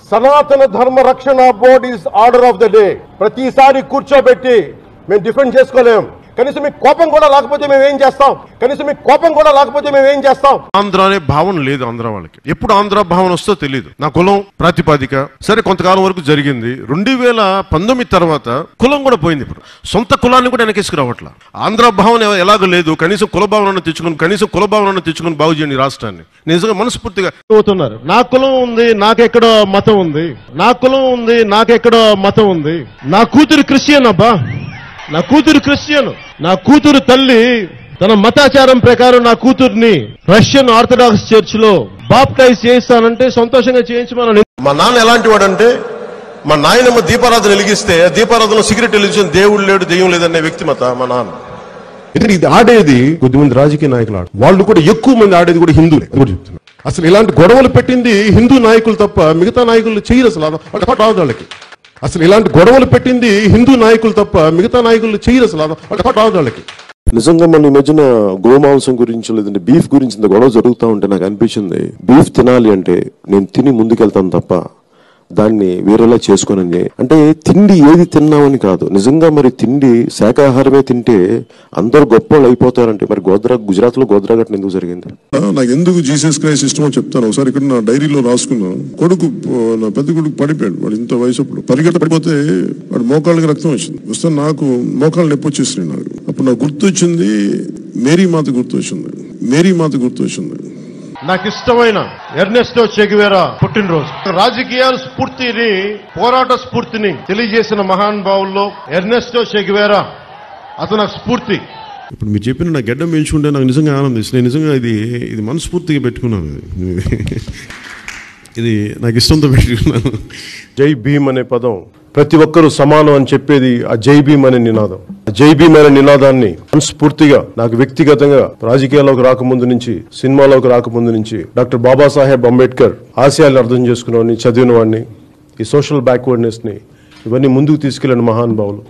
సనాతన ధర్మ రక్షణ board is order of the day. ప్రతిసారి కూర్చోబెట్టి మేము డిఫెండ్ చేసుకోలేం. కనీసం మీకు కోపం కూడా లేకపోతే మేము ఏం చేస్తాం? ఆంధ్ర అనే భావన లేదు ఆంధ్ర వాళ్ళకి. ఎప్పుడు ఆంధ్ర భావన వస్తో తెలియదు. నా కులం ప్రాతిపదిక సరే కొంతకాలం వరకు జరిగింది. 2019 తర్వాత కులం కూడా పోయింది. ఇప్పుడు సొంత కులాన్ని కూడా వెనకేసుకురావట్ల. ఆంధ్ర భావన ఎలాగో లేదు. కనీసం కుల భావనను తెచ్చుకుని బాగు చేయండి రాష్ట్రాన్ని. నిజంగా మనస్ఫూర్తిగా అవుతున్నారు. నా కులం ఉంది, నాకెక్కడో మతం ఉంది. నా కూతురు క్రిస్టియన్ అబ్బా, నా కూతురు క్రిస్టియన్. నా కూతురు తల్లి తన మతాచారం ప్రకారం నా కూతుర్ని రష్యన్ ఆర్థడాక్స్ చర్చ్ లో బాప్టైజ్ చేయిస్తానంటే సంతోషంగా చేయించమని. మా నాన్న ఎలాంటి వాడంటే, మా నాయనమ్మ దీపారాధన వెలిగిస్తే దీపారాధనలో సిగరెట్ వెలిగించిన దేవుడు లేడు దెయ్యం లేదనే వ్యక్తి మా నాన్న. ఇది ఆడేది కొద్దిమంది రాజకీయ నాయకులు వాళ్ళు కూడా ఎక్కువ మంది ఆడేది కూడా హిందువులే చెప్తున్నారు. అసలు ఇలాంటి గొడవలు పెట్టింది హిందూ నాయకులు తప్ప మిగతా నాయకులు చేయరు. వాళ్ళకి వాళ్ళకి నిజంగా మన ఈ మధ్యన గోమాంసం గురించి లేదంటే బీఫ్ గురించి ఇంత గొడవ జరుగుతూ ఉంటే నాకు అనిపించింది, బీఫ్ తినాలి అంటే నేను తిని ముందుకెళ్తాను తప్ప దాన్ని వేరేలా చేసుకోనని. అంటే తిండి ఏది తిన్నామని కాదు, నిజంగా మరి తిండి శాకాహారమే తింటే అందరూ గొప్ప వాళ్ళు అయిపోతారంటే మరి గుజరాత్ లో గోద్రా ఘటన ఎందుకు జరిగింది? నాకు ఎందుకు జీసస్ క్రైస్ట్ ఇష్టమో చెప్తాను. ఒకసారి ఇక్కడ నా డైరీలో రాసుకున్నాను. నా పెద్ద కొడుకు పడిపోయాడు. వాడు ఇంత వయసు పరిగెట్ట పడిపోతే వాడు మోకాళ్ళకి రక్తం వచ్చింది. వస్తే నాకు మోకాళ్ళు నొప్పి వచ్చేసినాయి. నాకు అప్పుడు నాకు గుర్తొచ్చింది మేరీ మాత గుర్తొచ్చింది. నాకు ఇష్టమైన ఎర్నెస్టో చే గెవేరా పుట్టినరోజు. రాజకీయాల స్ఫూర్తిని, పోరాట స్ఫూర్తిని తెలియజేసిన మహానుభావుల్లో ఎర్నెస్టో చే గెవేరా అతను నాకు స్ఫూర్తి. ఇప్పుడు మీరు చెప్పిన నా గడ్డం పెంచుకుంటే నాకు నిజంగా ఆనందిస్తుంది. నేను నిజంగా ఇది మనస్ఫూర్తిగా పెట్టుకున్నాను. ఇది నాకు ఇష్టంతో పెట్టుకున్నాను. జై భీమ్ అనే పదం ప్రతి ఒక్కరూ సమానం అని చెప్పేది ఆ జై భీమ్ అనే నినాదం. జై భీమ్ అనే నినాదాన్ని మనస్ఫూర్తిగా నాకు వ్యక్తిగతంగా రాజకీయాల్లోకి రాకముందు నుంచి, సినిమాలోకి రాకముందు నుంచి డాక్టర్ బాబాసాహెబ్ అంబేద్కర్ ఆశయాలను అర్థం చేసుకున్నవాడిని, చదివిన వాడిని, ఈ సోషల్ బ్యాక్వర్డ్నెస్ ని ఇవన్నీ ముందుకు తీసుకెళ్లిన మహానుభావులు.